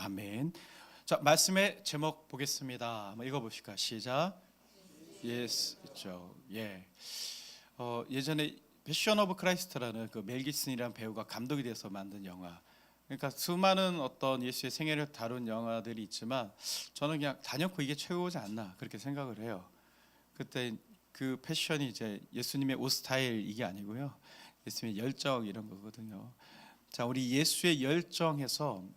아멘. 자, 말씀의 제목 보겠습니다. 한번 읽어보실까? 시작. 예스 있죠. 예. 예전에 패션 오브 크라이스트라는 그 멜 깁슨이라는 배우가 감독이 돼서 만든 영화. 그러니까 수많은 어떤 예수의 생애를 다룬 영화들이 있지만 저는 그냥 단연코 이게 최고지 않나 그렇게 생각을 해요. 그때 그 패션이 이제 예수님의 옷 스타일 이게 아니고요. 예수님의 열정 이런 거거든요. 자, 우리 예수의 열정에서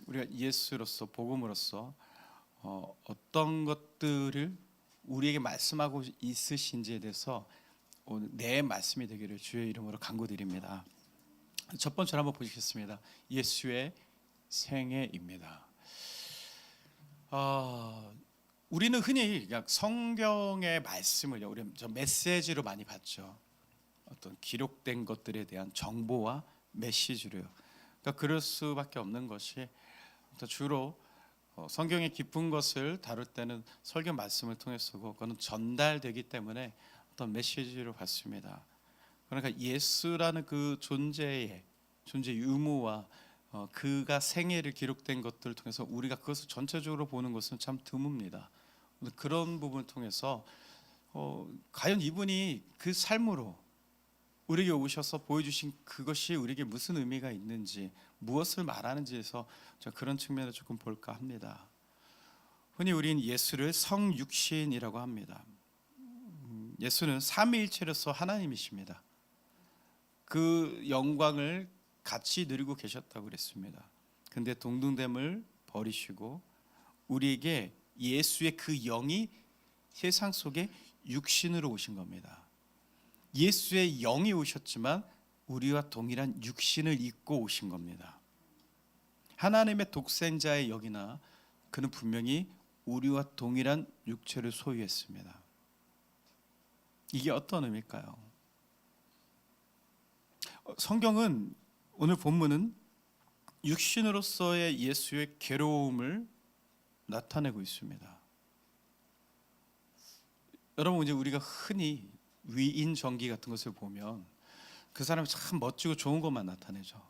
우리가 예수로서 복음으로서 어떤 것들을 우리에게 말씀하고 있으신지에 대해서 오늘 내 말씀이 되기를 주의 이름으로 간구드립니다. 첫 번째로 한번 보시겠습니다. 예수의 생애입니다. 우리는 흔히 그냥 성경의 말씀을 우리 메시지로 많이 받죠. 어떤 기록된 것들에 대한 정보와 메시지로요. 그러니까 그럴 수밖에 없는 것이 주로 성경의 깊은 것을 다룰 때는 설교 말씀을 통해서고 그거는 전달되기 때문에 어떤 메시지로 받습니다. 그러니까 예수라는 그 존재 유무와 그가 생애를 기록된 것들을 통해서 우리가 그것을 전체적으로 보는 것은 참 드뭅니다. 그런 부분을 통해서 과연 이분이 그 삶으로 우리에게 오셔서 보여주신 그것이 우리에게 무슨 의미가 있는지 무엇을 말하는지에서 그런 측면을 조금 볼까 합니다. 흔히 우리는 예수를 성육신이라고 합니다. 예수는 삼위일체로서 하나님이십니다. 그 영광을 같이 누리고 계셨다고 그랬습니다. 근데 동등됨을 버리시고 우리에게 예수의 그 영이 세상 속에 육신으로 오신 겁니다. 예수의 영이 오셨지만 우리와 동일한 육신을 입고 오신 겁니다. 하나님의 독생자의 영이나 그는 분명히 우리와 동일한 육체를 소유했습니다. 이게 어떤 의미일까요? 성경은 오늘 본문은 육신으로서의 예수의 괴로움을 나타내고 있습니다. 여러분, 이제 우리가 흔히 위인 전기 같은 것을 보면 그 사람이 참 멋지고 좋은 것만 나타내죠.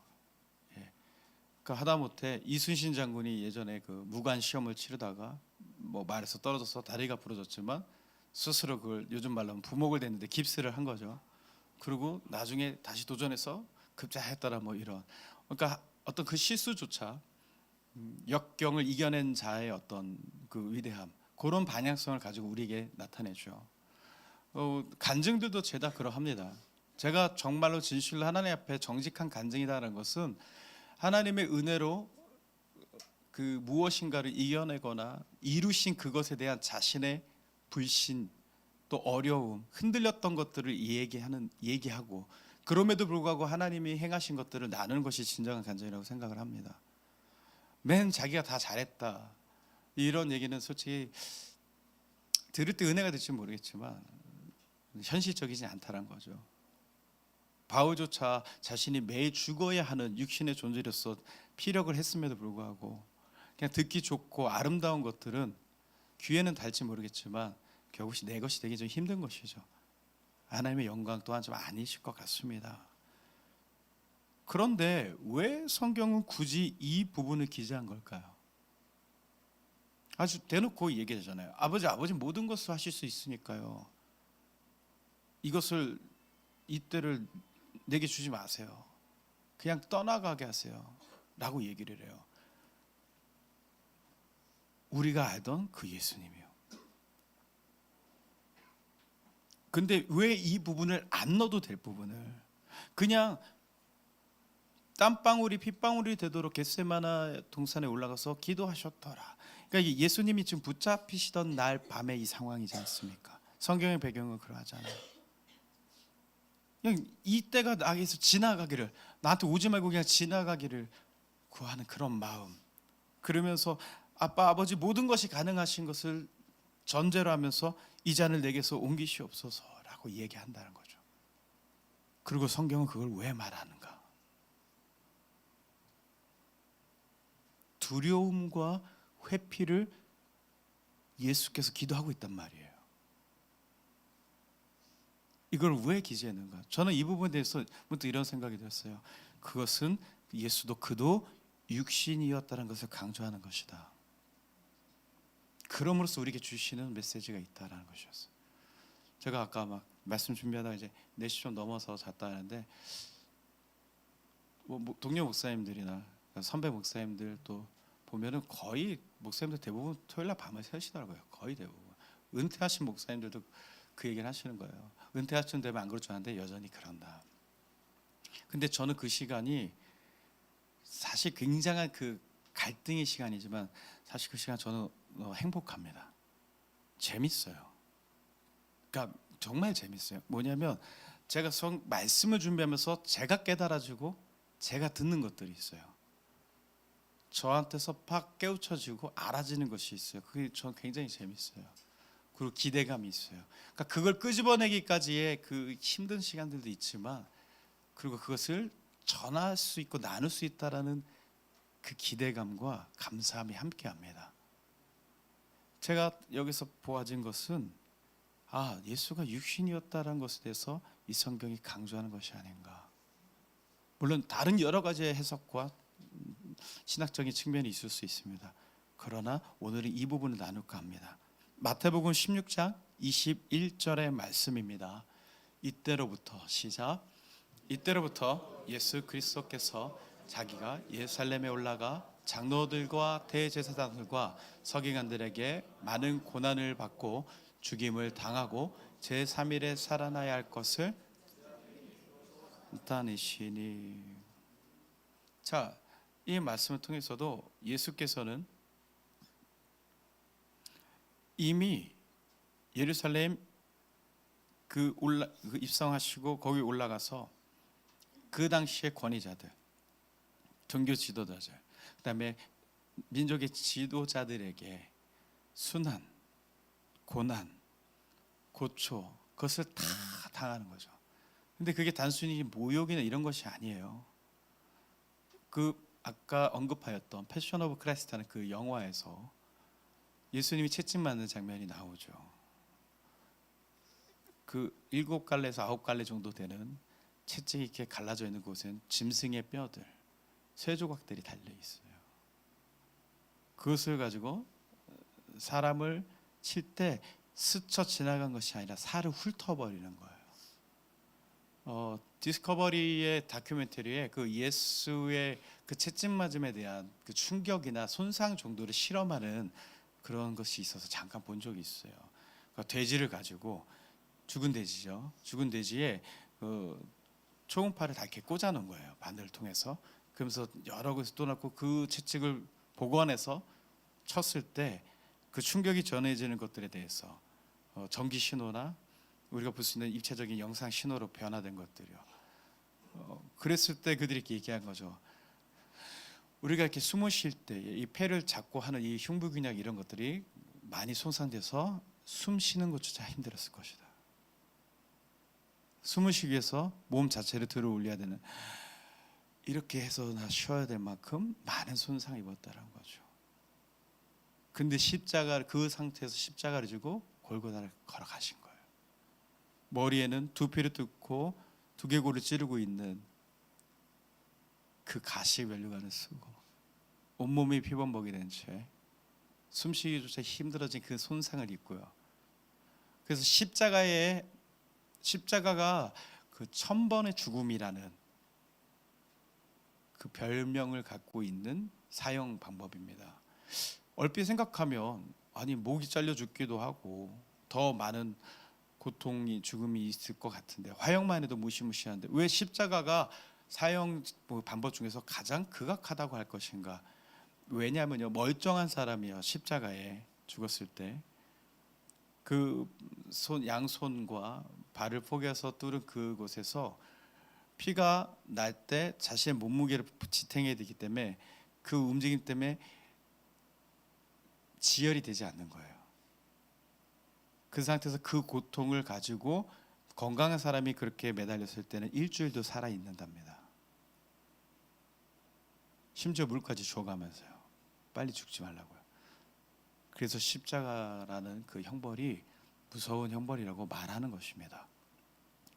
예. 그 하다못해 이순신 장군이 예전에 그 무관 시험을 치르다가 뭐 말에서 떨어져서 다리가 부러졌지만 스스로 그걸 요즘 말로 하면 부목을 댔는데 깁스를 한 거죠. 그리고 나중에 다시 도전해서 급자했더라 뭐 이런. 그러니까 어떤 그 실수조차 역경을 이겨낸 자의 어떤 그 위대함, 그런 방향성을 가지고 우리에게 나타내죠. 간증들도 죄다 그러합니다. 제가 정말로 진실로 하나님 앞에 정직한 간증이다라는 것은 하나님의 은혜로 그 무엇인가를 이겨내거나 이루신 그것에 대한 자신의 불신, 또 어려움, 흔들렸던 것들을 얘기하고 그럼에도 불구하고 하나님이 행하신 것들을 나누는 것이 진정한 간증이라고 생각을 합니다. 맨 자기가 다 잘했다 이런 얘기는 솔직히 들을 때 은혜가 될지 모르겠지만 현실적이지 않다는 거죠. 바울조차 자신이 매일 죽어야 하는 육신의 존재로서 피력을 했음에도 불구하고 그냥 듣기 좋고 아름다운 것들은 귀에는 닿을지 모르겠지만 결국 내 것이 되기 좀 힘든 것이죠. 하나님의 영광 또한 좀 아니실 것 같습니다. 그런데 왜 성경은 굳이 이 부분을 기재한 걸까요? 아주 대놓고 얘기하잖아요. 아버지 모든 것을 하실 수 있으니까요. 이때를 내게 주지 마세요. 그냥 떠나가게 하세요. 라고 얘기를 해요. 우리가 알던 그 예수님이요. 근데 왜 이 부분을 안 넣어도 될 부분을 그냥 땀방울이 핏방울이 되도록 겟세마네 동산에 올라가서 기도하셨더라. 그러니까 예수님이 지금 붙잡히시던 날 밤에 이 상황이지 않습니까? 성경의 배경은 그러하잖아요. 그냥 이때가 나에게서 지나가기를, 나한테 오지 말고 그냥 지나가기를 구하는 그런 마음. 그러면서 아버지 모든 것이 가능하신 것을 전제로 하면서 이 잔을 내게서 옮기시옵소서라고 얘기한다는 거죠. 그리고 성경은 그걸 왜 말하는가? 두려움과 회피를 예수께서 기도하고 있단 말이에요. 이걸 왜 기재했는가? 저는 이 부분에 대해서 문득 이런 생각이 들었어요. 그것은 예수도 그도 육신이었다는 것을 강조하는 것이다. 그럼으로써 우리에게 주시는 메시지가 있다라는 것이었어요. 제가 아까 막 말씀 준비하다가 이제 4시 좀 넘어서 잤다 하는데 동료 목사님들이나 선배 목사님들 또 보면은 거의 목사님들 대부분 토요일 날 밤을 새시더라고요. 거의 대부분. 은퇴하신 목사님들도 그 얘기를 하시는 거예요. 은퇴하신 되면 안 그럴 줄 알았는데 여전히 그런다. 근데 저는 그 시간이 사실 굉장한 그 갈등의 시간이지만 사실 그 시간 저는 행복합니다. 재밌어요. 그러니까 정말 재밌어요. 뭐냐면 제가 말씀을 준비하면서 제가 깨달아지고 제가 듣는 것들이 있어요. 저한테서 팍 깨우쳐지고 알아지는 것이 있어요. 그게 전 굉장히 재밌어요. 그리고 기대감이 있어요. 그러니까 그걸 끄집어내기까지의 그 힘든 시간들도 있지만 그리고 그것을 전할 수 있고 나눌 수 있다라는 그 기대감과 감사함이 함께합니다. 제가 여기서 보아진 것은 예수가 육신이었다라는 것에 대해서 이 성경이 강조하는 것이 아닌가. 물론 다른 여러 가지의 해석과 신학적인 측면이 있을 수 있습니다. 그러나 오늘은 이 부분을 나눌까 합니다. 마태복음 16장 21절의 말씀입니다. 이때로부터 시작. 이때로부터 예수 그리스도께서 자기가 예루살렘에 올라가 장로들과 대제사장들과 서기관들에게 많은 고난을 받고 죽임을 당하고 제3일에 살아나야 할 것을 나타내시니. 자, 이 말씀을 통해서도 예수께서는 이미 예루살렘 그 입성하시고 거기 올라가서 그 당시의 권위자들, 종교 지도자들, 그다음에 민족의 지도자들에게 순환, 고난, 고초 그것을 다 당하는 거죠. 근데 그게 단순히 모욕이나 이런 것이 아니에요. 그 아까 언급하였던 패션 오브 크라이스트라는 그 영화에서 예수님이 채찍 맞는 장면이 나오죠. 그 7갈래에서 9갈래 정도 되는 채찍이 이렇게 갈라져 있는 곳엔 짐승의 뼈들, 쇠조각들이 달려 있어요. 그것을 가지고 사람을 칠 때 스쳐 지나간 것이 아니라 살을 훑어버리는 거예요. 디스커버리의 다큐멘터리에 그 예수의 그 채찍 맞음에 대한 그 충격이나 손상 정도를 실험하는 그런 것이 있어서 잠깐 본 적이 있어요. 그러니까 돼지를 가지고 죽은 돼지죠. 죽은 돼지에 초음파를 다 이렇게 꽂아놓은 거예요. 바늘을 통해서. 그러면서 여러 곳에서 또 낳고 그 채찍을 복원해서 쳤을 때 그 충격이 전해지는 것들에 대해서 전기 신호나 우리가 볼 수 있는 입체적인 영상 신호로 변화된 것들이요. 그랬을 때 그들이 이렇게 얘기한 거죠. 우리가 이렇게 숨을 쉴 때 이 폐를 잡고 하는 이 흉부균약 이런 것들이 많이 손상돼서 숨 쉬는 것조차 힘들었을 것이다. 숨을 쉬기 위해서 몸 자체를 들어 올려야 되는 이렇게 해서나 쉬어야 될 만큼 많은 손상을 입었다는 거죠. 근데 그 상태에서 십자가를 지고 골고다를 걸어가신 거예요. 머리에는 두피를 뚫고 두개골을 찌르고 있는 그 가시 면류관을 쓰고 온몸이 피범벅이 된 채 숨쉬기조차 힘들어진 그 손상을 입고요. 그래서 십자가가 그 1000번의 죽음이라는 그 별명을 갖고 있는 사형 방법입니다. 얼핏 생각하면 목이 잘려 죽기도 하고 더 많은 고통이 죽음이 있을 것 같은데 화형만 해도 무시무시한데 왜 십자가가 사형 방법 중에서 가장 극악하다고 할 것인가? 왜냐하면요, 멀쩡한 사람이요 십자가에 죽었을 때 그 양손과 발을 포개서 뚫은 그곳에서 피가 날 때 자신의 몸무게를 지탱해야 되기 때문에 그 움직임 때문에 지혈이 되지 않는 거예요. 그 상태에서 그 고통을 가지고 건강한 사람이 그렇게 매달렸을 때는 일주일도 살아 있는답니다. 심지어 물까지 줘가면서요. 빨리 죽지 말라고요. 그래서 십자가라는 그 형벌이 무서운 형벌이라고 말하는 것입니다.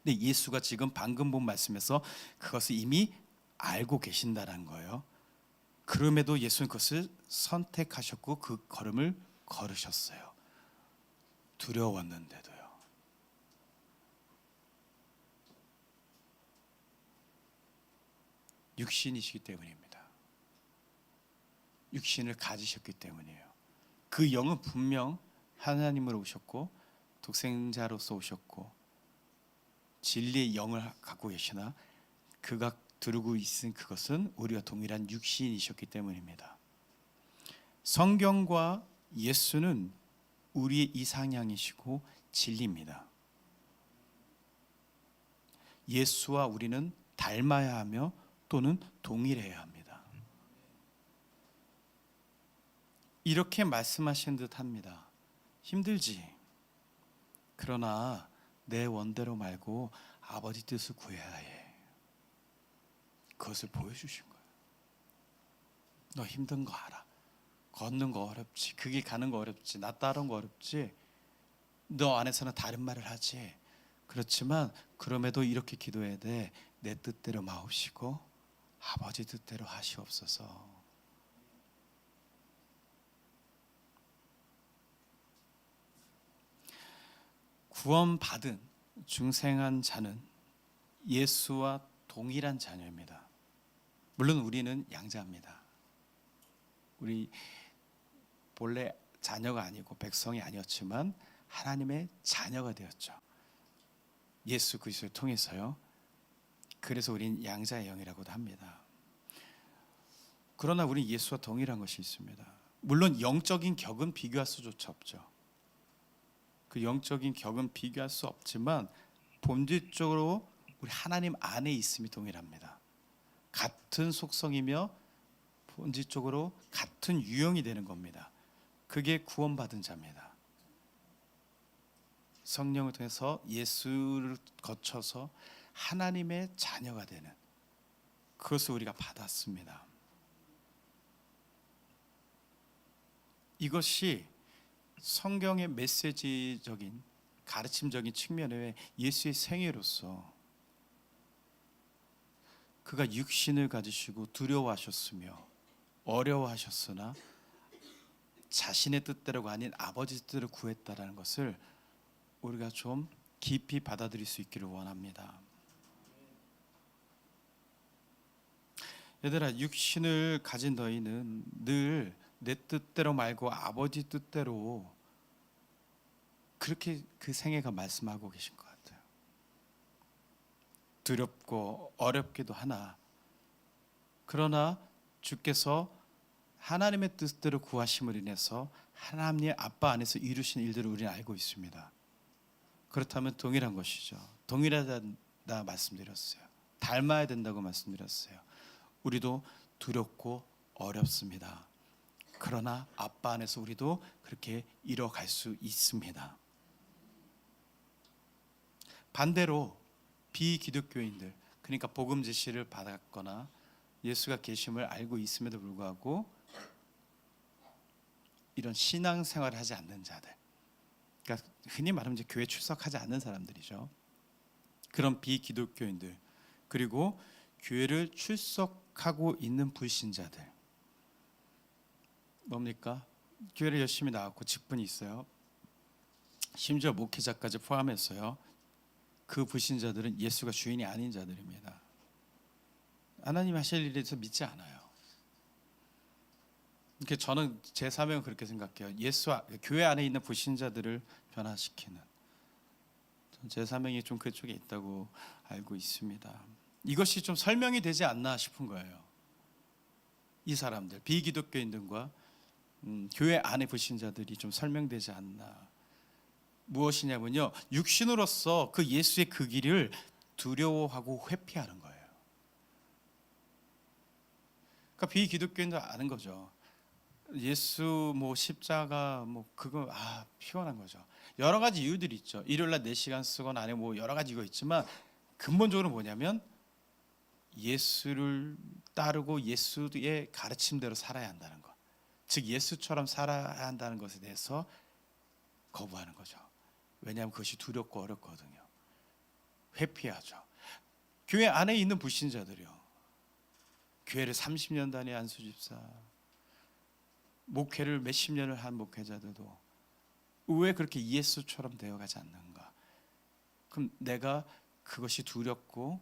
근데 예수가 지금 방금 본 말씀에서 그것을 이미 알고 계신다는 거예요. 그럼에도 예수는 그것을 선택하셨고 그 걸음을 걸으셨어요. 두려웠는데도요. 육신이시기 때문입니다. 육신을 가지셨기 때문이에요. 그 영은 분명 하나님으로 오셨고 독생자로서 오셨고 진리의 영을 갖고 계시나 그가 두르고 있은 그것은 우리와 동일한 육신이셨기 때문입니다. 성경과 예수는 우리의 이상향이시고 진리입니다. 예수와 우리는 닮아야 하며 또는 동일해야 합니다. 이렇게 말씀하신 듯 합니다. 힘들지. 그러나 내 원대로 말고 아버지 뜻을 구해야 해. 그것을 보여주신 거예요. 너 힘든 거 알아. 걷는 거 어렵지. 그게 가는 거 어렵지. 나 따르는 거 어렵지. 너 안에서는 다른 말을 하지. 그렇지만 그럼에도 이렇게 기도해야 돼. 내 뜻대로 마옵시고 아버지 뜻대로 하시옵소서. 구원받은 중생한 자는 예수와 동일한 자녀입니다. 물론 우리는 양자입니다. 우리 본래 자녀가 아니고 백성이 아니었지만 하나님의 자녀가 되었죠. 예수 그리스도를 통해서요. 그래서 우린 양자의 영이라고도 합니다. 그러나 우린 예수와 동일한 것이 있습니다. 물론 영적인 격은 비교할 수조차 없죠. 그 영적인 격은 비교할 수 없지만 본질적으로 우리 하나님 안에 있음이 동일합니다. 같은 속성이며 본질적으로 같은 유형이 되는 겁니다. 그게 구원받은 자입니다. 성령을 통해서 예수를 거쳐서 하나님의 자녀가 되는 그것을 우리가 받았습니다. 이것이 성경의 메시지적인 가르침적인 측면에 예수의 생애로서 그가 육신을 가지시고 두려워하셨으며 어려워하셨으나 자신의 뜻대로가 아닌 아버지 뜻대로 구했다라는 것을 우리가 좀 깊이 받아들일 수 있기를 원합니다. 얘들아, 육신을 가진 너희는 늘 내 뜻대로 말고 아버지 뜻대로 그렇게 그 생애가 말씀하고 계신 것 같아요. 두렵고 어렵기도 하나 그러나 주께서 하나님의 뜻대로 구하심을 인해서 하나님의 아빠 안에서 이루신 일들을 우리는 알고 있습니다. 그렇다면 동일한 것이죠. 동일하다 말씀드렸어요. 닮아야 된다고 말씀드렸어요. 우리도 두렵고 어렵습니다. 그러나 아빠 안에서 우리도 그렇게 이뤄갈 수 있습니다. 반대로 비기독교인들, 그러니까 복음 제시를 받았거나 예수가 계심을 알고 있음에도 불구하고 이런 신앙생활을 하지 않는 자들, 그러니까 흔히 말하면 이제 교회 출석하지 않는 사람들이죠. 그런 비기독교인들, 그리고 교회를 출석하고 있는 불신자들, 뭡니까? 교회를 열심히 나왔고 직분이 있어요. 심지어 목회자까지 포함해서요. 그 불신자들은 예수가 주인이 아닌 자들입니다. 하나님 하실 일에 대해서 믿지 않아요. 그러니까 저는 제 사명은 그렇게 생각해요. 교회 안에 있는 불신자들을 변화시키는 제 사명이 좀 그쪽에 있다고 알고 있습니다. 이것이 좀 설명이 되지 않나 싶은 거예요. 이 사람들 비기독교인들과 교회 안에 불신자들이 좀 설명되지 않나. 무엇이냐면요, 육신으로서 그 예수의 그 길을 두려워하고 회피하는 거예요. 그러니까 비기독교인들 아는 거죠. 예수 십자가 그거 피곤한 거죠. 여러 가지 이유들이 있죠. 일요일날 4시간 쓰거나 안에 여러 가지 이유가 있지만 근본적으로 뭐냐면 예수를 따르고 예수의 가르침대로 살아야 한다는 것. 즉 예수처럼 살아야 한다는 것에 대해서 거부하는 거죠. 왜냐하면 그것이 두렵고 어렵거든요. 회피하죠. 교회 안에 있는 불신자들이요. 교회를 30년 단위 한 수집사, 목회를 몇십 년을 한 목회자들도 왜 그렇게 예수처럼 되어가지 않는가? 그럼 내가 그것이 두렵고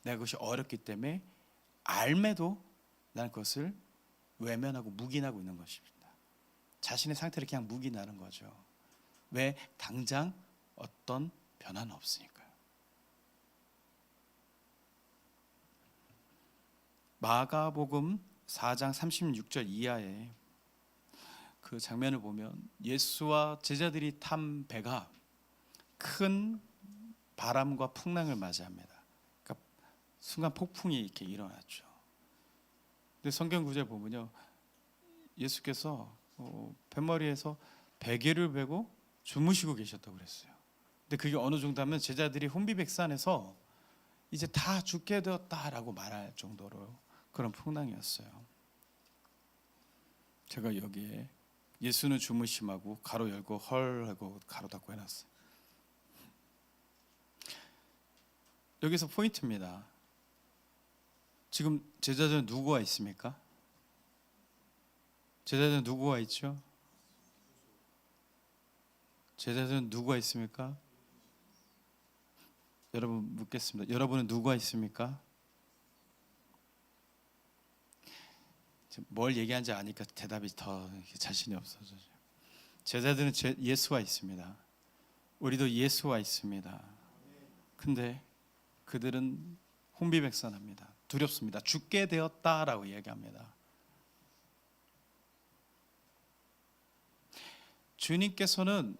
내가 그것이 어렵기 때문에 알매도 나는 그것을 외면하고 묵인하고 있는 것입니다. 자신의 상태를 그냥 묵인하는 거죠. 왜? 당장 어떤 변화는 없으니까요. 마가복음 4장 36절 이하에 그 장면을 보면 예수와 제자들이 탄 배가 큰 바람과 풍랑을 맞이합니다. 그러니까 순간 폭풍이 이렇게 일어났죠. 근데 성경 구절 보면요, 예수께서 뱃머리에서 베개를 베고 주무시고 계셨다고 그랬어요. 근데 그게 어느 정도 하면 제자들이 혼비백산해서 이제 다 죽게 되었다라고 말할 정도로 그런 풍랑이었어요. 제가 여기에 예수는 주무심하고 가로 열고 헐 하고 가로 닫고 해놨어요. 여기서 포인트입니다. 지금 제자들은 누구와 있습니까? 제자들은 누구와 있죠? 제자들은 누구와 있습니까? 여러분 묻겠습니다. 여러분은 누구와 있습니까? 뭘 얘기하는지 아니까 대답이 더 자신이 없어져요. 제자들은 예수와 있습니다. 우리도 예수와 있습니다. 근데 그들은 혼비백산합니다. 두렵습니다. 죽게 되었다라고 얘기합니다. 주님께서는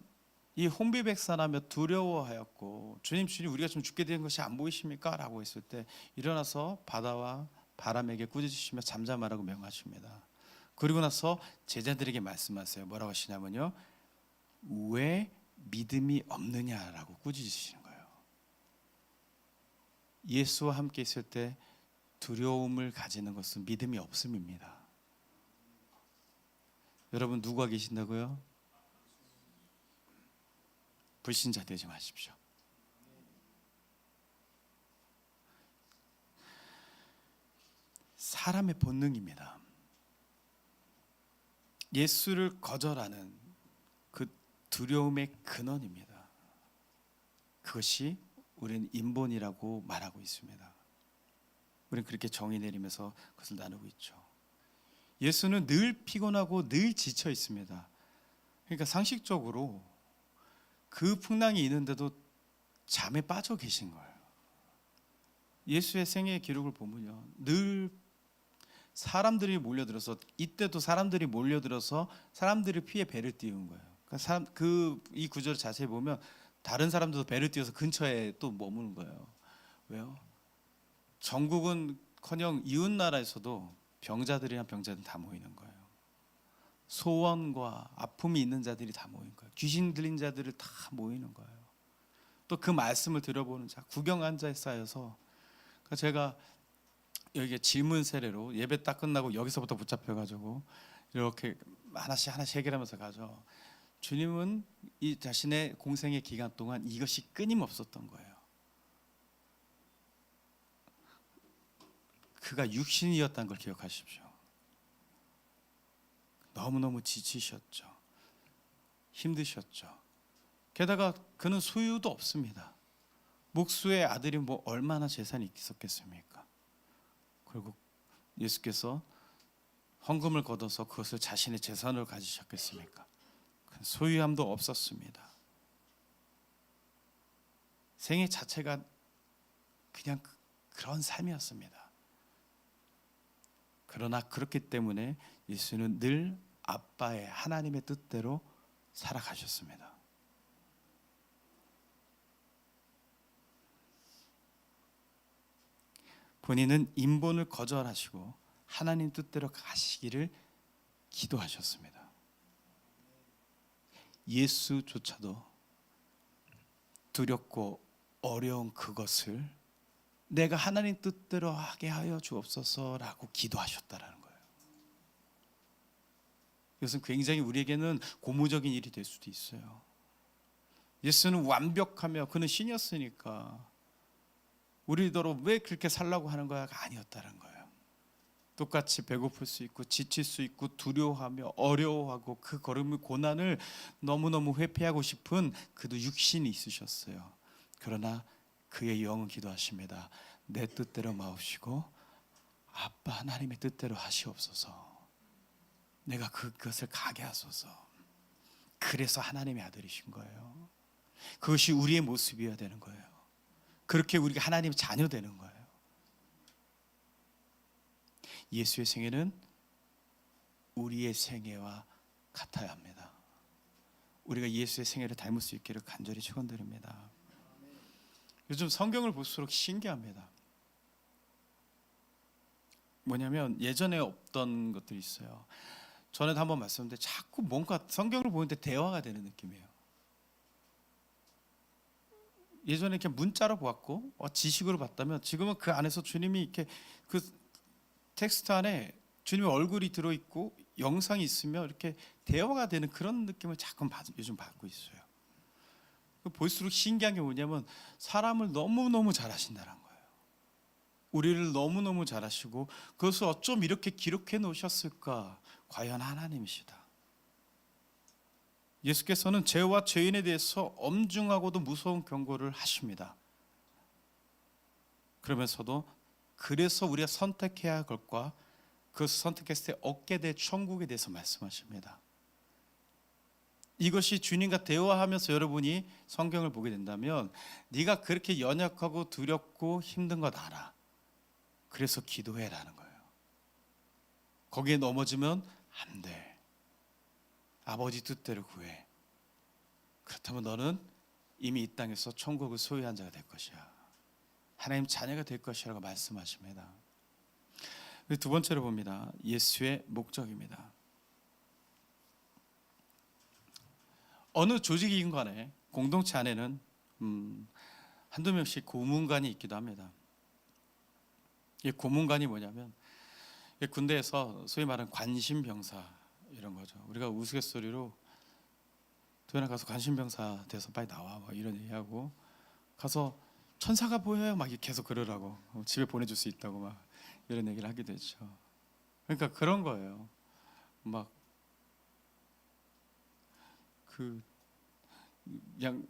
이 혼비백산하며 두려워하였고, 주님 우리가 좀 죽게 된 것이 안 보이십니까? 라고 했을 때 일어나서 바다와 바람에게 꾸짖으시며 잠잠하라고 명하십니다. 그리고 나서 제자들에게 말씀하세요. 뭐라고 하시냐면요, 왜 믿음이 없느냐라고 꾸짖으시는 거예요. 예수와 함께 있을 때 두려움을 가지는 것은 믿음이 없음입니다. 여러분 누구가 계신다고요? 불신자 되지 마십시오. 사람의 본능입니다. 예수를 거절하는 그 두려움의 근원입니다. 그것이 우리는 인본이라고 말하고 있습니다. 우리는 그렇게 정의 내리면서 그것을 나누고 있죠. 예수는 늘 피곤하고 늘 지쳐 있습니다. 그러니까 상식적으로 그 풍랑이 있는데도 잠에 빠져 계신 거예요. 예수의 생애 기록을 보면요, 늘 사람들이 몰려들어서, 이때도 사람들이 몰려들어서 사람들의 피에 배를 띄운 거예요. 그러니까 이 구절을 자세히 보면 다른 사람들도 배를 띄워서 근처에 또 머무는 거예요. 왜요? 전국은커녕 이웃 나라에서도 병자들이랑 병자들 다 모이는 거예요. 소원과 아픔이 있는 자들이 다 모인 거예요. 귀신 들린 자들을 다 모이는 거예요. 또 그 말씀을 들어보는 자, 구경한 자에 쌓여서, 그러니까 제가 여기에 질문 세례로 예배 딱 끝나고 여기서부터 붙잡혀가지고 이렇게 하나씩 해결하면서 가죠. 주님은 이 자신의 공생의 기간 동안 이것이 끊임없었던 거예요. 그가 육신이었다는 걸 기억하십시오. 너무너무 지치셨죠. 힘드셨죠. 게다가 그는 소유도 없습니다. 목수의 아들이 뭐 얼마나 재산이 있었겠습니까? 그리고 예수께서 헌금을 걷어서 그것을 자신의 재산으로 가지셨겠습니까? 소유함도 없었습니다. 생애 자체가 그냥 그런 삶이었습니다. 그러나 그렇기 때문에 예수는 늘 아빠의 하나님의 뜻대로 살아가셨습니다. 본인은 인본을 거절하시고 하나님 뜻대로 가시기를 기도하셨습니다. 예수조차도 두렵고 어려운 그것을 내가 하나님 뜻대로 하게 하여 주옵소서라고 기도하셨다라는 거예요. 이것은 굉장히 우리에게는 고무적인 일이 될 수도 있어요. 예수는 완벽하며 그는 신이었으니까 우리더러 왜 그렇게 살라고 하는 거야가 아니었다는 거예요. 똑같이 배고플 수 있고 지칠 수 있고 두려워하며 어려워하고 그 걸음의 고난을 너무너무 회피하고 싶은 그도 육신이 있으셨어요. 그러나 그의 영은 기도하십니다. 내 뜻대로 마옵시고 아빠 하나님의 뜻대로 하시옵소서. 내가 그것을 가게 하소서. 그래서 하나님의 아들이신 거예요. 그것이 우리의 모습이어야 되는 거예요. 그렇게 우리가 하나님의 자녀 되는 거예요. 예수의 생애는 우리의 생애와 같아야 합니다. 우리가 예수의 생애를 닮을 수 있기를 간절히 축원드립니다. 요즘 성경을 볼수록 신기합니다. 뭐냐면 예전에 없던 것들이 있어요. 전에도 한번 말씀드렸는데 자꾸 뭔가 성경을 보는데 대화가 되는 느낌이에요. 예전에 이렇게 문자로 보았고 지식으로 봤다면 지금은 그 안에서 주님이 이렇게 그 텍스트 안에 주님의 얼굴이 들어있고 영상이 있으며 이렇게 대화가 되는 그런 느낌을 자꾸 요즘 받고 있어요. 볼수록 신기한 게 뭐냐면 사람을 너무너무 잘하신다는 거예요. 우리를 너무너무 잘하시고 그것을 어쩜 이렇게 기록해 놓으셨을까? 과연 하나님이시다. 예수께서는 죄와 죄인에 대해서 엄중하고도 무서운 경고를 하십니다. 그러면서도 그래서 우리가 선택해야 할 것과 그것을 선택했을 때 얻게 될 천국에 대해서 말씀하십니다. 이것이 주님과 대화하면서 여러분이 성경을 보게 된다면 네가 그렇게 연약하고 두렵고 힘든 것 알아. 그래서 기도해라는 거예요. 거기에 넘어지면 안 돼. 아버지 뜻대로 구해. 그렇다면 너는 이미 이 땅에서 천국을 소유한 자가 될 것이야. 하나님 자녀가 될 것이라고 말씀하십니다. 두 번째로 봅니다. 예수의 목적입니다. 어느 조직이긴 간에 공동체 안에는 한두 명씩 고문관이 있기도 합니다. 이 고문관이 뭐냐면 군대에서 소위 말하는 관심병사 이런 거죠. 우리가 우스갯소리로 도현아 가서 관심병사 돼서 빨리 나와 막 이런 얘기하고 가서 천사가 보여요 막 계속 그러라고 집에 보내줄 수 있다고 막 이런 얘기를 하게 되죠. 그러니까 그런 거예요. 막 그냥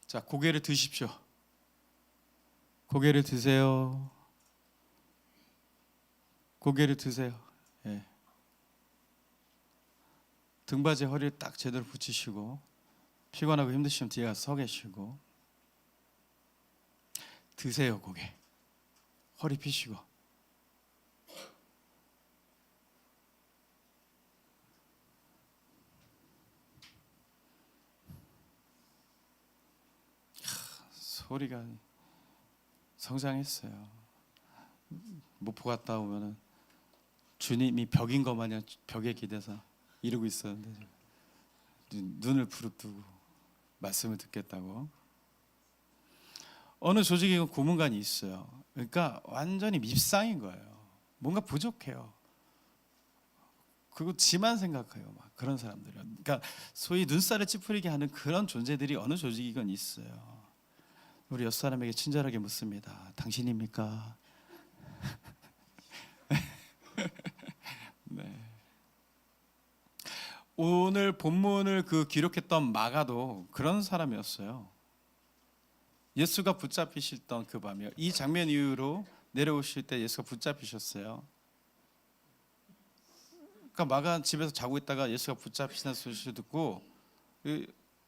자 고개를 드십시오. 고개를 드세요. 고개를 드세요. 예. 등받이에 허리를 딱 제대로 붙이시고 피곤하고 힘드시면 뒤에 가서 서 계시고 드세요 고개. 허리 펴시고 소리가 성장했어요. 목포 갔다 오면은 주님이 벽인 것 마냥 벽에 기대서 이러고 있었는데 눈을 부릅뜨고 말씀을 듣겠다고. 어느 조직에 고문관이 있어요. 그러니까 완전히 밉상인 거예요. 뭔가 부족해요. 그리고 지만 생각해요. 막 그런 사람들은. 그러니까 소위 눈살을 찌푸리게 하는 그런 존재들이 어느 조직이건 있어요. 우리 옆 사람에게 친절하게 묻습니다. 당신입니까? 네. 오늘 본문을 기록했던 마가도 그런 사람이었어요. 예수가 붙잡히셨던 그 밤이요. 이 장면 이후로 내려오실 때 예수가 붙잡히셨어요. 그러니까 마가 집에서 자고 있다가 예수가 붙잡히시는 소식을 듣고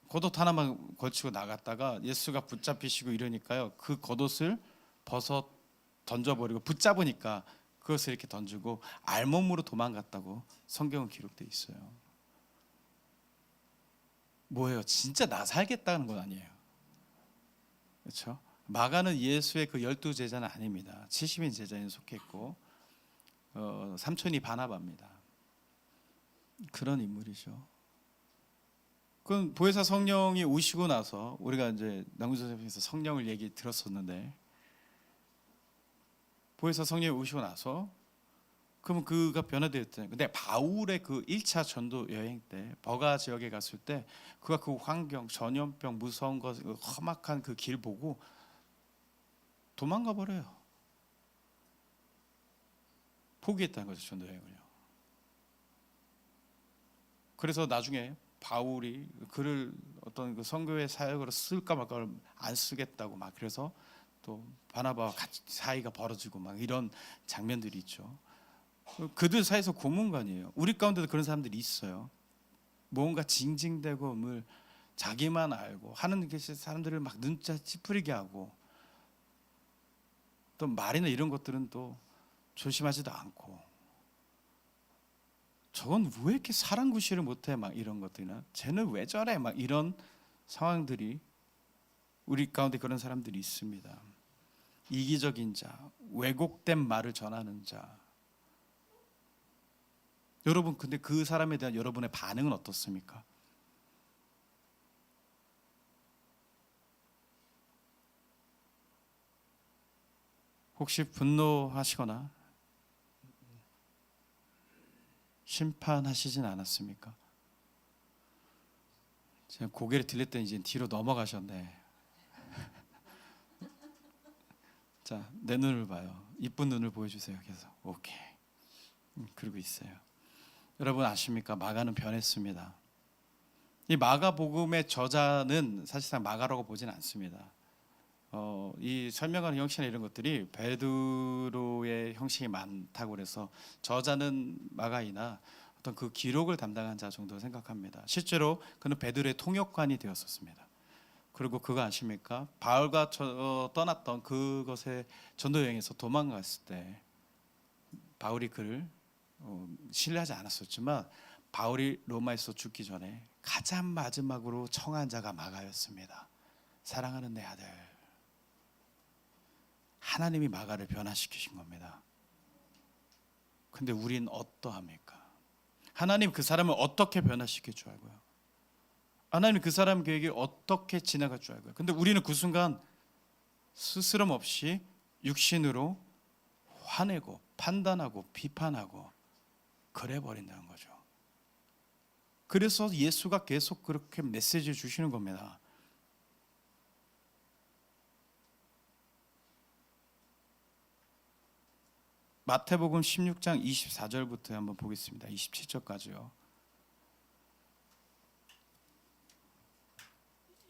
겉옷 하나만 걸치고 나갔다가 예수가 붙잡히시고 이러니까요. 그 겉옷을 벗어 던져버리고 붙잡으니까 그것을 이렇게 던지고 알몸으로 도망갔다고 성경은 기록되어 있어요. 뭐예요? 진짜 나 살겠다는 건 아니에요. 그렇죠? 마가는 예수의 그 12제자는 아닙니다. 70인 제자에 속했고 삼촌이 바나바입니다. 그런 인물이죠. 그건 보혜사 성령이 오시고 나서 우리가 이제 남구조선에서 성령을 얘기 들었었는데 보혜사 성령이 오시고 나서 그러면 그가 변화되었잖아요. 근데 바울의 그 1차 전도 여행 때 버가 지역에 갔을 때 그가 그 환경, 전염병, 무서운 것, 험악한 그 길 보고 도망가 버려요. 포기했다는 거죠, 전도 여행을요. 그래서 나중에 바울이 글을 어떤 그 선교의 사역으로 쓸까 말까 안 쓰겠다고 막 그래서 또 바나바와 같이 사이가 벌어지고 막 이런 장면들이 있죠. 그들 사이에서 고문관이에요. 우리 가운데도 그런 사람들이 있어요. 뭔가 징징대고 뭘 자기만 알고 하는 게 사람들을 막 눈자 찌푸리게 하고 또 말이나 이런 것들은 또 조심하지도 않고 저건 왜 이렇게 사람 구실을 못해 막 이런 것들이나 쟤는 왜 저래 막 이런 상황들이 우리 가운데 그런 사람들이 있습니다. 이기적인 자, 왜곡된 말을 전하는 자. 여러분 근데 그 사람에 대한 여러분의 반응은 어떻습니까? 혹시 분노하시거나 심판하시진 않았습니까? 제가 고개를 들렸더니 이제 뒤로 넘어가셨네. 자, 내 눈을 봐요. 이쁜 눈을 보여주세요. 계속. 오케이. 그러고 있어요. 여러분 아십니까? 마가는 변했습니다. 이 마가복음의 저자는 사실상 마가라고 보지는 않습니다. 이 설명하는 형식이나 이런 것들이 베드로의 형식이 많다고 그래서 저자는 마가이나 어떤 그 기록을 담당한 자 정도 생각합니다. 실제로 그는 베드로의 통역관이 되었었습니다. 그리고 그거 아십니까? 바울과 떠났던 그것의 전도 여행에서 도망갔을 때 바울이 그를 신뢰하지 않았었지만 바울이 로마에서 죽기 전에 가장 마지막으로 청한 자가 마가였습니다. 사랑하는 내 아들. 하나님이 마가를 변화시키신 겁니다. 근데 우린 어떠합니까? 하나님 그 사람을 어떻게 변화시킬 줄 알고요? 하나님 그 사람 계획이 어떻게 지나갈 줄 알고요? 근데 우리는 그 순간 스스럼 없이 육신으로 화내고 판단하고 비판하고 그래 버린다는 거죠. 그래서 예수가 계속 그렇게 메시지를 주시는 겁니다. 마태복음 16장 24절부터 한번 보겠습니다. 27절까지요.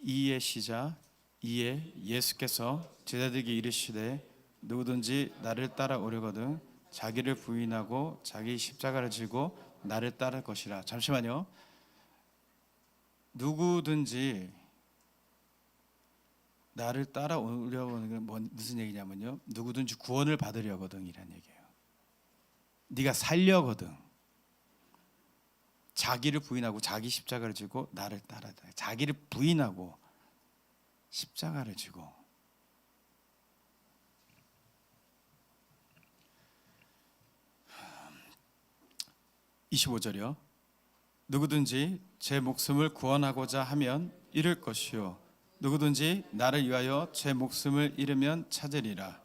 이에 시작 이에 예수께서 제자들에게 이르시되 누구든지 나를 따라오려거든 자기를 부인하고 자기 십자가를 지고 나를 따를 것이라. 잠시만요. 누구든지 나를 따라오려거든 무슨 얘기냐면요. 누구든지 구원을 받으려거든 이란 얘기예요. 네가 살려거든. 자기를 부인하고 자기 십자가를 지고 나를 따라. 자기를 부인하고 십자가를 지고. 25절이요. 누구든지 제 목숨을 구원하고자 하면 잃을 것이요 누구든지 나를 위하여 제 목숨을 잃으면 찾으리라.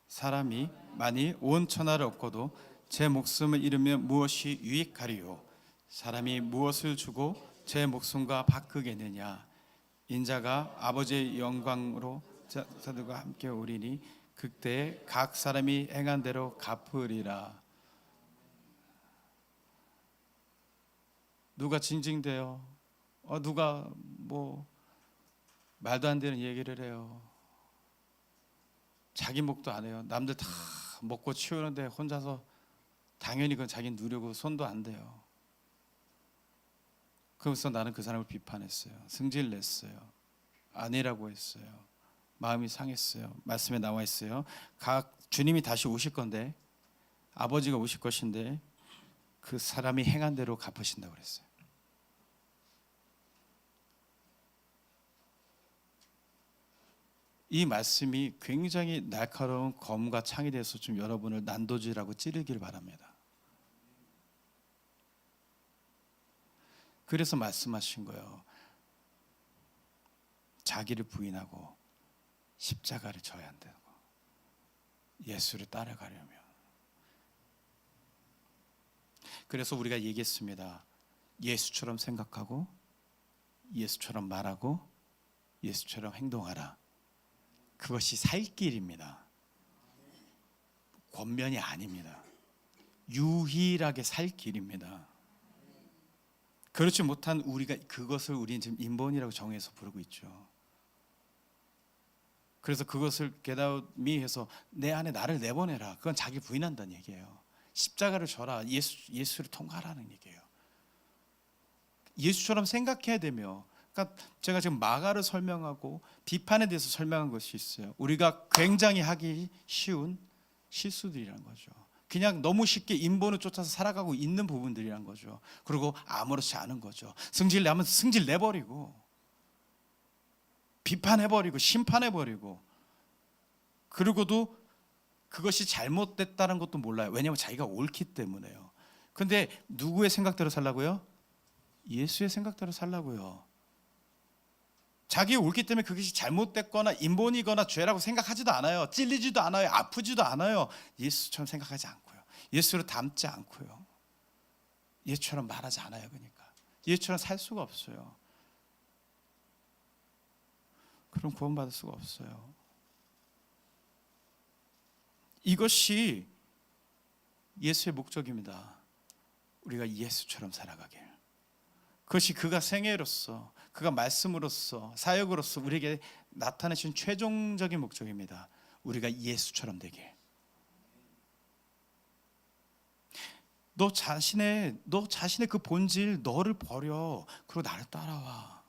사람이 만일 온 천하를 얻고도 제 목숨을 잃으면 무엇이 유익하리요? 사람이 무엇을 주고 제 목숨과 바꾸겠느냐? 인자가 아버지의 영광으로 자들과 함께 오리니 그때 각 사람이 행한 대로 갚으리라. 누가 징징대요? 누가 뭐 말도 안 되는 얘기를 해요. 자기 목도 안 해요. 남들 다 먹고 치우는데 혼자서 당연히 그건 자기 누리고 손도 안 대요. 그래서 나는 그 사람을 비판했어요. 승질 냈어요. 아니라고 했어요. 마음이 상했어요. 말씀에 나와 있어요. 각 주님이 다시 오실 건데 아버지가 오실 것인데 그 사람이 행한 대로 갚으신다고 그랬어요. 이 말씀이 굉장히 날카로운 검과 창이 돼서 좀 여러분을 난도질하고 찌르길 바랍니다. 그래서 말씀하신 거예요. 자기를 부인하고 십자가를 져야 한다고. 예수를 따라가려면. 그래서 우리가 얘기했습니다. 예수처럼 생각하고 예수처럼 말하고 예수처럼 행동하라. 그것이 살 길입니다. 권면이 아닙니다. 유일하게 살 길입니다. 그렇지 못한 우리가 그것을 우리는 지금 인본이라고 정해서 부르고 있죠. 그래서 그것을 게다미 해서 내 안에 나를 내보내라. 그건 자기 부인한다는 얘기예요. 십자가를 져라. 예수를 통과하라는 얘기예요. 예수처럼 생각해야 되며, 그러니까 제가 지금 마가를 설명하고 비판에 대해서 설명한 것이 있어요. 우리가 굉장히 하기 쉬운 실수들이라는 거죠. 그냥 너무 쉽게 인본을 쫓아서 살아가고 있는 부분들이란 거죠. 그리고 아무렇지 않은 거죠. 승질 내면 승질 내버리고, 비판해버리고, 심판해버리고, 그리고도 그것이 잘못됐다는 것도 몰라요. 왜냐하면 자기가 옳기 때문에요. 근데 누구의 생각대로 살라고요? 예수의 생각대로 살라고요. 자기 옳기 때문에 그것이 잘못됐거나 인본이거나 죄라고 생각하지도 않아요. 찔리지도 않아요. 아프지도 않아요. 예수처럼 생각하지 않고요. 예수를 닮지 않고요. 예수처럼 말하지 않아요. 그러니까 예수처럼 살 수가 없어요. 그럼 구원받을 수가 없어요. 이것이 예수의 목적입니다. 우리가 예수처럼 살아가길. 그것이 그가 생애로서, 그가 말씀으로서, 사역으로서 우리에게 나타내신 최종적인 목적입니다. 우리가 예수처럼 되길. 너 자신의 그 본질, 너를 버려. 그리고 나를 따라와.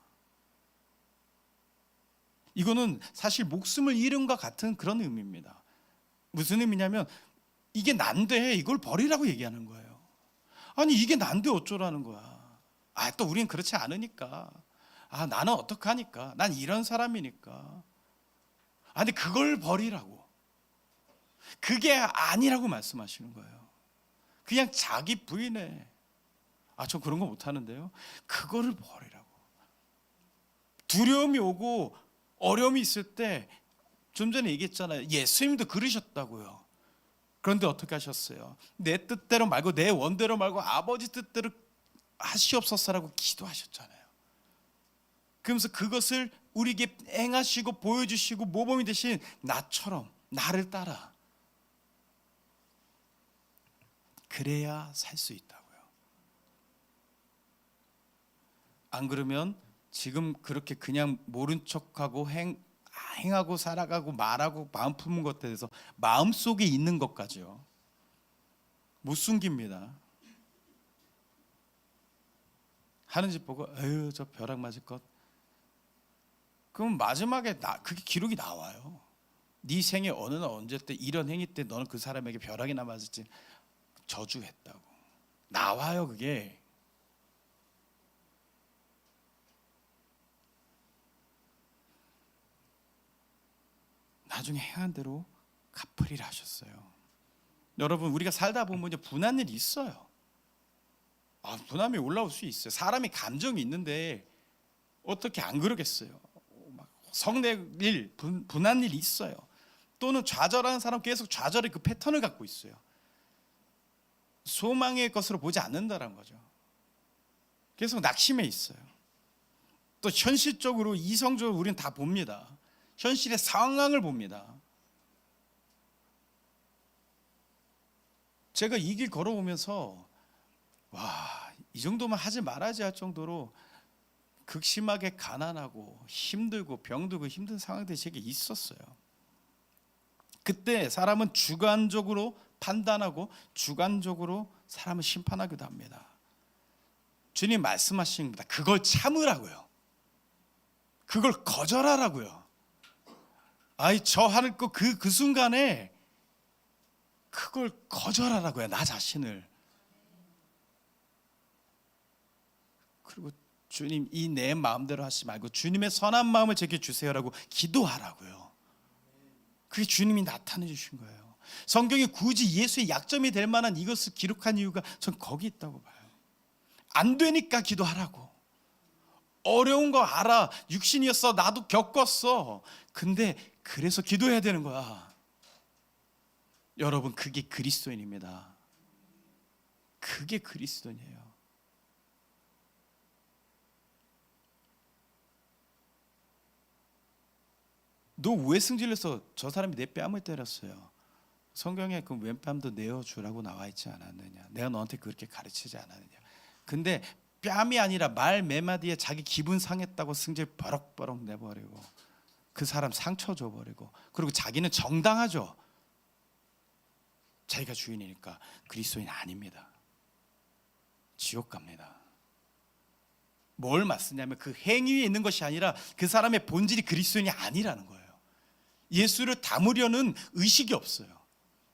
이거는 사실 목숨을 잃음과 같은 그런 의미입니다. 무슨 의미냐면 이게 난데 이걸 버리라고 얘기하는 거예요. 아니 이게 난데 어쩌라는 거야. 또 우린 그렇지 않으니까. 나는 어떡하니까. 난 이런 사람이니까. 근데 그걸 버리라고. 그게 아니라고 말씀하시는 거예요. 그냥 자기 부인에 전 그런 거 못하는데요. 그거를 버리라고. 두려움이 오고 어려움이 있을 때 좀 전에 얘기했잖아요. 예수님도 그러셨다고요. 그런데 어떻게 하셨어요? 내 뜻대로 말고 내 원대로 말고 아버지 뜻대로 하시옵소서라고 기도하셨잖아요. 그러면서 그것을 우리에게 행하시고 보여주시고 모범이 되신 나처럼 나를 따라. 그래야 살 수 있다고요. 안 그러면 지금 그렇게 그냥 모른 척하고 행하고 살아가고 말하고 마음 품은 것에 대해서 마음속에 있는 것까지요. 못 숨깁니다. 하는 짓 보고 저 벼락 맞을 것. 그럼 마지막에 그게 기록이 나와요. 네 생에 어느 날 언제 때 이런 행위 때 너는 그 사람에게 벼락이나 맞을지 저주했다고. 나와요 그게. 나중에 행한 대로 갚으리라 하셨어요. 여러분 우리가 살다 보면 분한 일이 있어요. 분함이 올라올 수 있어요. 사람이 감정이 있는데 어떻게 안 그러겠어요. 성낼 일, 분한 일이 있어요. 또는 좌절하는 사람 계속 좌절의 그 패턴을 갖고 있어요. 소망의 것으로 보지 않는다는 거죠. 계속 낙심해 있어요. 또 현실적으로 이성적으로 우리는 다 봅니다. 현실의 상황을 봅니다. 제가 이 길 걸어오면서 이 정도만 하지 말아야지 할 정도로 극심하게 가난하고 힘들고 병들고 힘든 상황들이 제게 있었어요. 그때 사람은 주관적으로 판단하고 주관적으로 사람을 심판하기도 합니다. 주님 말씀하신 겁니다. 그걸 참으라고요. 그걸 거절하라고요. 저 하는 거 그 순간에 그걸 거절하라고요. 나 자신을. 그리고 주님 이 내 마음대로 하지 말고 주님의 선한 마음을 제게 주세요라고 기도하라고요. 그게 주님이 나타내 주신 거예요. 성경이 굳이 예수의 약점이 될 만한 이것을 기록한 이유가 전 거기 있다고 봐요. 안 되니까 기도하라고. 어려운 거 알아. 육신이었어. 나도 겪었어. 근데 그래서 기도해야 되는 거야. 여러분 그게 그리스도인입니다. 그게 그리스도인이에요. 너 왜 승질내서 저 사람이 내 뺨을 때렸어요? 성경에 그 왼뺨도 내어주라고 나와 있지 않았느냐? 내가 너한테 그렇게 가르치지 않았느냐? 근데 뺨이 아니라 말 매마디에 자기 기분 상했다고 승질 버럭버럭 내버리고 그 사람 상처 줘버리고, 그리고 자기는 정당하죠. 자기가 주인이니까. 그리스도인 아닙니다. 지옥 갑니다. 뭘 맞쓰냐면 그 행위에 있는 것이 아니라 그 사람의 본질이 그리스도인이 아니라는 거예요. 예수를 담으려는 의식이 없어요.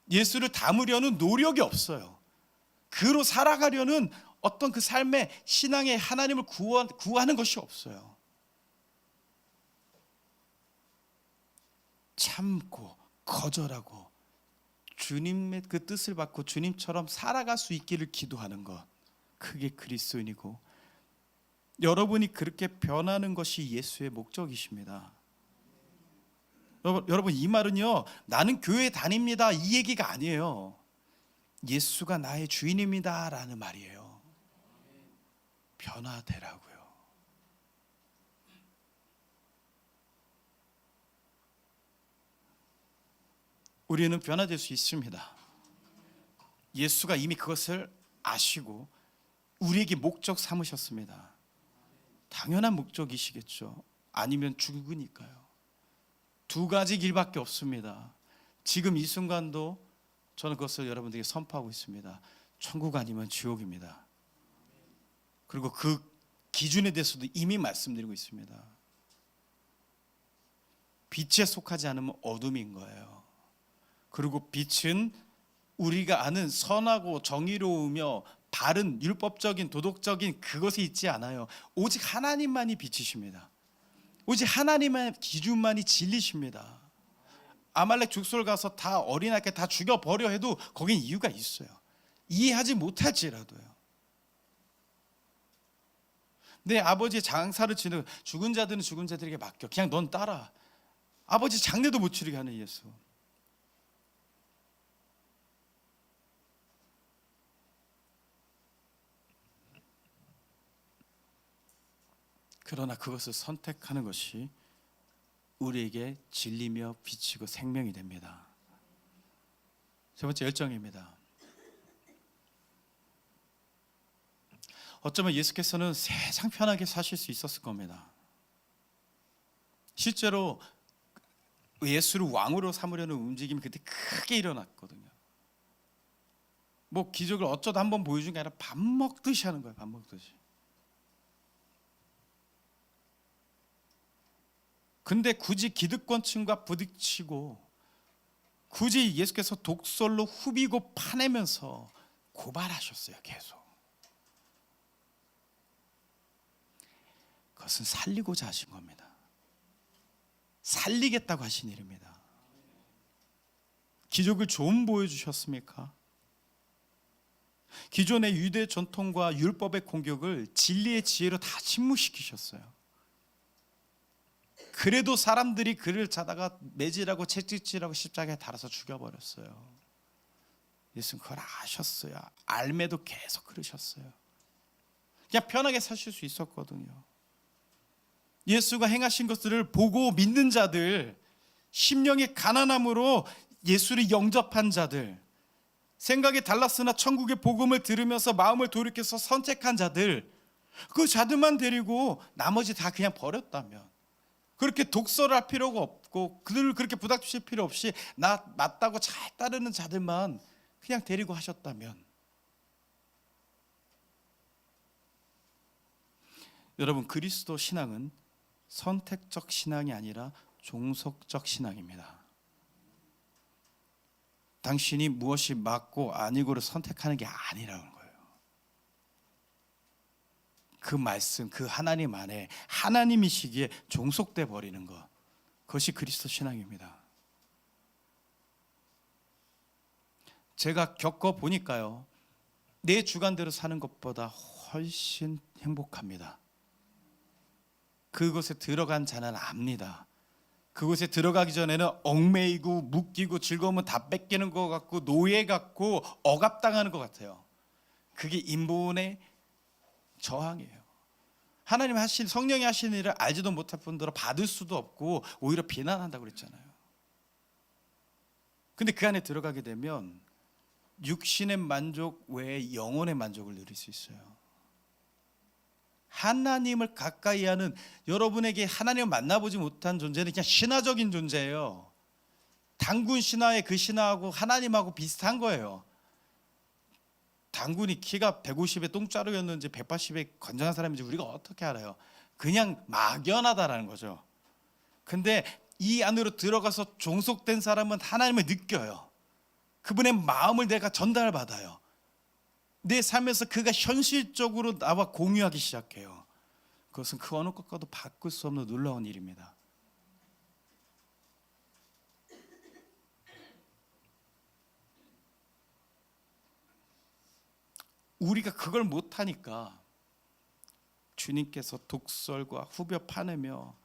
예수를 담으려는 노력이 없어요. 그로 살아가려는 어떤 그 삶의 신앙의 하나님을 구하는 것이 없어요. 참고 거절하고 주님의 그 뜻을 받고 주님처럼 살아갈 수 있기를 기도하는 것, 그게 그리스도인이고, 여러분이 그렇게 변하는 것이 예수의 목적이십니다. 여러분, 이 말은요, 나는 교회 다닙니다 이 얘기가 아니에요. 예수가 나의 주인입니다 라는 말이에요. 변화되라고요. 우리는 변화될 수 있습니다. 예수가 이미 그것을 아시고 우리에게 목적 삼으셨습니다. 당연한 목적이시겠죠. 아니면 죽으니까요. 두 가지 길밖에 없습니다. 지금 이 순간도 저는 그것을 여러분들에게 선포하고 있습니다. 천국 아니면 지옥입니다. 그리고 그 기준에 대해서도 이미 말씀드리고 있습니다. 빛에 속하지 않으면 어둠인 거예요. 그리고 빛은 우리가 아는 선하고 정의로우며 바른 율법적인 도덕적인 그것이 있지 않아요. 오직 하나님만이 빛이십니다. 오직 하나님의 기준만이 진리십니다. 아말렉 족속 가서 다 어린아이를 다 죽여버려 해도 거긴 이유가 있어요. 이해하지 못할지라도요. 내 아버지 장사를 치는 죽은 자들은 죽은 자들에게 맡겨. 그냥 넌 따라. 아버지 장례도 못 치르게 하는 예수. 그러나 그것을 선택하는 것이 우리에게 진리며 빛이고 생명이 됩니다. 세 번째, 열정입니다. 어쩌면 예수께서는 세상 편하게 사실 수 있었을 겁니다. 실제로 예수를 왕으로 삼으려는 움직임이 그때 크게 일어났거든요. 뭐 기적을 어쩌다 한번 보여준 게 아니라 밥 먹듯이 하는 거예요. 밥 먹듯이. 근데 굳이 기득권층과 부딪히고 굳이 예수께서 독설로 후비고 파내면서 고발하셨어요. 계속. 그것은 살리고자 하신 겁니다. 살리겠다고 하신 일입니다. 기적을 좀 보여주셨습니까? 기존의 유대 전통과 율법의 공격을 진리의 지혜로 다 침묵시키셨어요. 그래도 사람들이 그를 자다가 매질하고 채찍질하고 십자가에 달아서 죽여버렸어요. 예수는 그걸 아셨어요. 알매도 계속 그러셨어요. 그냥 편하게 사실 수 있었거든요. 예수가 행하신 것들을 보고 믿는 자들, 심령의 가난함으로 예수를 영접한 자들, 생각이 달랐으나 천국의 복음을 들으면서 마음을 돌이켜서 선택한 자들, 그 자들만 데리고 나머지 다 그냥 버렸다면, 그렇게 독설할 필요가 없고 그들을 그렇게 부닥칠 필요 없이 나 맞다고 잘 따르는 자들만 그냥 데리고 하셨다면, 여러분, 그리스도 신앙은 선택적 신앙이 아니라 종속적 신앙입니다. 당신이 무엇이 맞고 아니고를 선택하는 게 아니라는 거예요. 그 말씀, 그 하나님 안에 하나님이시기에 종속돼 버리는 것, 그것이 그리스도 신앙입니다. 제가 겪어보니까요, 내 주관대로 사는 것보다 훨씬 행복합니다. 그곳에 들어간 자는 압니다. 그곳에 들어가기 전에는 얽매이고 묶이고 즐거움은 다 뺏기는 것 같고 노예 같고 억압당하는 것 같아요. 그게 인본의 저항이에요. 하나님 하신, 성령이 하신 일을 알지도 못할 뿐더러 받을 수도 없고 오히려 비난한다고 그랬잖아요. 근데 그 안에 들어가게 되면 육신의 만족 외에 영혼의 만족을 누릴 수 있어요. 하나님을 가까이 하는, 여러분에게 하나님을 만나보지 못한 존재는 그냥 신화적인 존재예요. 단군 신화의 그 신화하고 하나님하고 비슷한 거예요. 단군이 키가 150에 똥자루였는지 180에 건장한 사람인지 우리가 어떻게 알아요? 그냥 막연하다라는 거죠. 근데 이 안으로 들어가서 종속된 사람은 하나님을 느껴요. 그분의 마음을 내가 전달받아요. 내 삶에서 그가 현실적으로 나와 공유하기 시작해요. 그것은 그 어느 것과도 바꿀 수 없는 놀라운 일입니다. 우리가 그걸 못하니까 주님께서 독설과 후벼 파내며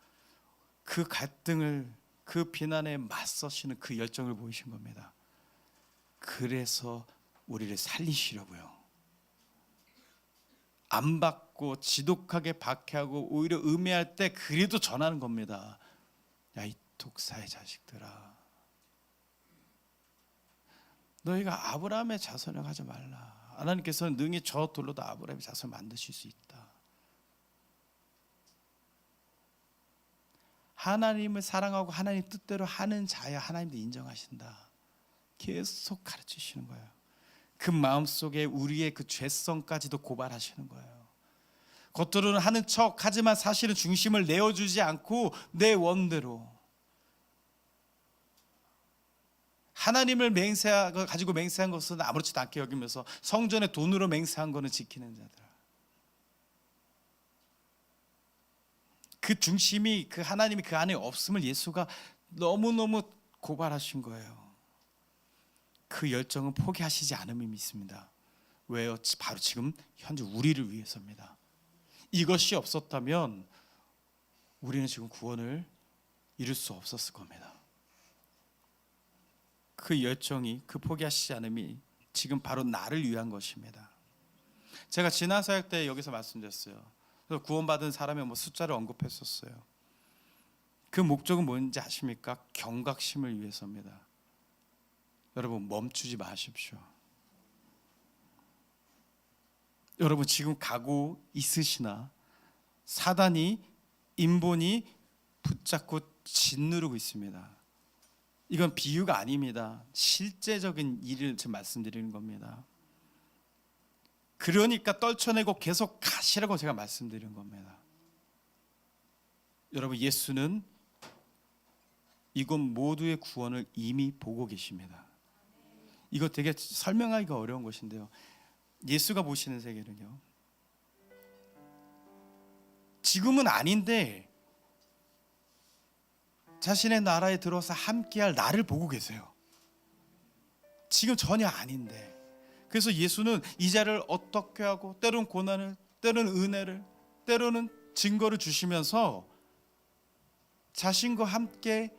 그 갈등을, 그 비난에 맞서시는 그 열정을 보이신 겁니다. 그래서 우리를 살리시려고요. 안 받고 지독하게 박해하고 오히려 음해할 때 그래도 전하는 겁니다. 야, 이 독사의 자식들아, 너희가 아브라함의 자손을 하지 말라. 하나님께서는 능히 저 돌로도 아브라함의 자손을 만드실 수 있다. 하나님을 사랑하고 하나님 뜻대로 하는 자야 하나님도 인정하신다. 계속 가르치시는 거예요. 그 마음속에 우리의 그 죄성까지도 고발하시는 거예요. 겉으로는 하는 척 하지만 사실은 중심을 내어주지 않고 내 원대로 하나님을 가지고 맹세한 것은 아무렇지도 않게 여기면서 성전의 돈으로 맹세한 것은 지키는 자들. 그 중심이, 그 하나님이 그 안에 없음을 예수가 너무너무 고발하신 거예요. 그 열정은 포기하시지 않음이 믿습니다. 왜요? 바로 지금 현재 우리를 위해서입니다. 이것이 없었다면 우리는 지금 구원을 이룰 수 없었을 겁니다. 그 열정이, 그 포기하시지 않음이 지금 바로 나를 위한 것입니다. 제가 지난 사역 때 여기서 말씀드렸어요. 그래서 구원받은 사람의 숫자를 언급했었어요. 그 목적은 뭔지 아십니까? 경각심을 위해서입니다. 여러분, 멈추지 마십시오. 여러분, 지금 가고 있으시나? 사단이, 인본이 붙잡고 짓누르고 있습니다. 이건 비유가 아닙니다. 실제적인 일을 지금 말씀드리는 겁니다. 그러니까 떨쳐내고 계속 가시라고 제가 말씀드리는 겁니다. 여러분, 예수는 이곳 모두의 구원을 이미 보고 계십니다. 이거 되게 설명하기가 어려운 것인데요, 예수가 보시는 세계는요, 지금은 아닌데 자신의 나라에 들어와서 함께할 나를 보고 계세요. 지금 전혀 아닌데. 그래서 예수는 이 자를 어떻게 하고, 때로는 고난을, 때로는 은혜를, 때로는 증거를 주시면서 자신과 함께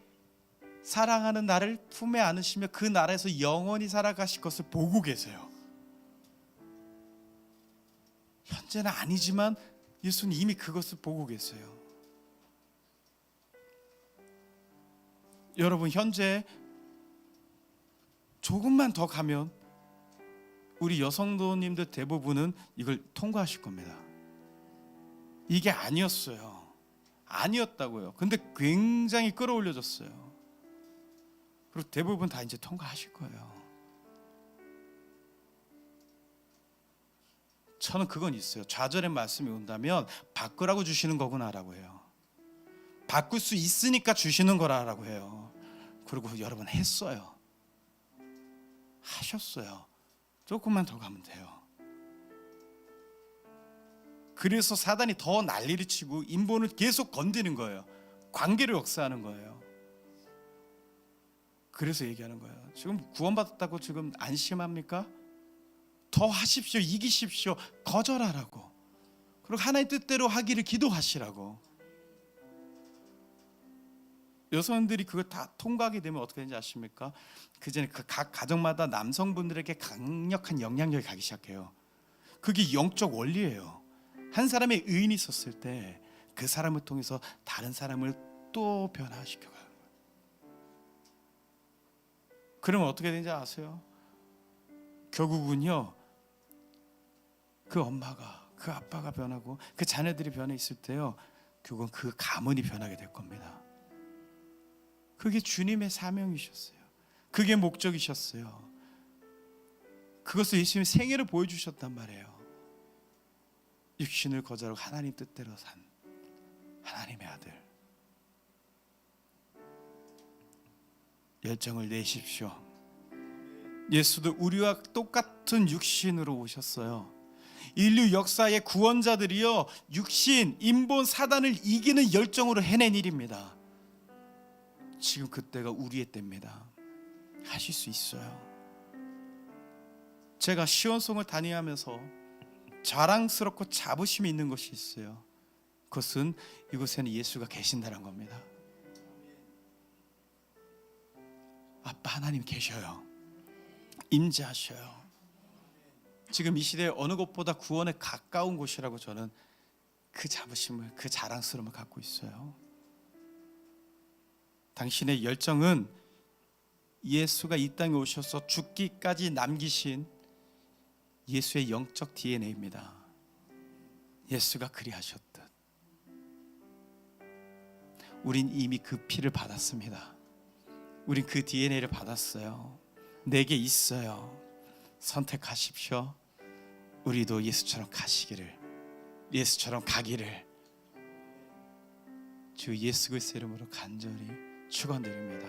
사랑하는 나를 품에 안으시며 그 나라에서 영원히 살아가실 것을 보고 계세요. 현재는 아니지만 예수는 이미 그것을 보고 계세요. 여러분, 현재 조금만 더 가면 우리 여성도님들 대부분은 이걸 통과하실 겁니다. 이게 아니었어요. 아니었다고요. 근데 굉장히 끌어올려졌어요. 그리고 대부분 다 이제 통과하실 거예요. 저는 그건 있어요. 좌절의 말씀이 온다면 바꾸라고 주시는 거구나라고 해요. 바꿀 수 있으니까 주시는 거라고 해요. 그리고 여러분, 했어요. 하셨어요. 조금만 더 가면 돼요. 그래서 사단이 더 난리를 치고 인본을 계속 건드는 거예요. 관계를 역사하는 거예요. 그래서 얘기하는 거예요. 지금 구원받았다고 지금 안심합니까? 더 하십시오. 이기십시오. 거절하라고. 그리고 하나님 뜻대로 하기를 기도하시라고. 여성들이 그걸 다 통과하게 되면 어떻게 되는지 아십니까? 그 전에 그 각 가정마다 남성분들에게 강력한 영향력이 가기 시작해요. 그게 영적 원리예요. 한 사람의 의인이 있었을 때 그 사람을 통해서 다른 사람을 또 변화시켜가요. 그러면 어떻게 되는지 아세요? 결국은요, 그 엄마가, 그 아빠가 변하고 그 자녀들이 변해 있을 때요, 결국은 그 가문이 변하게 될 겁니다. 그게 주님의 사명이셨어요. 그게 목적이셨어요. 그것을 예수님이 생애를 보여주셨단 말이에요. 육신을 거절하고 하나님 뜻대로 산 하나님의 아들. 열정을 내십시오. 예수도 우리와 똑같은 육신으로 오셨어요. 인류 역사의 구원자들이요, 육신, 인본, 사단을 이기는 열정으로 해낸 일입니다. 지금 그때가 우리의 때입니다. 하실 수 있어요. 제가 시온송을 다니면서 자랑스럽고 자부심이 있는 것이 있어요. 그것은 이곳에는 예수가 계신다는 겁니다. 아빠 하나님 계셔요. 임재하셔요. 지금 이 시대에 어느 곳보다 구원에 가까운 곳이라고 저는 그 자부심을, 그 자랑스러움을 갖고 있어요. 당신의 열정은 예수가 이 땅에 오셔서 죽기까지 남기신 예수의 영적 DNA입니다. 예수가 그리하셨듯 우린 이미 그 피를 받았습니다. 우린 그 DNA를 받았어요. 내게 있어요. 선택하십시오. 우리도 예수처럼 가시기를, 예수처럼 가기를 주 예수 그리스도의 이름으로 간절히 축원드립니다.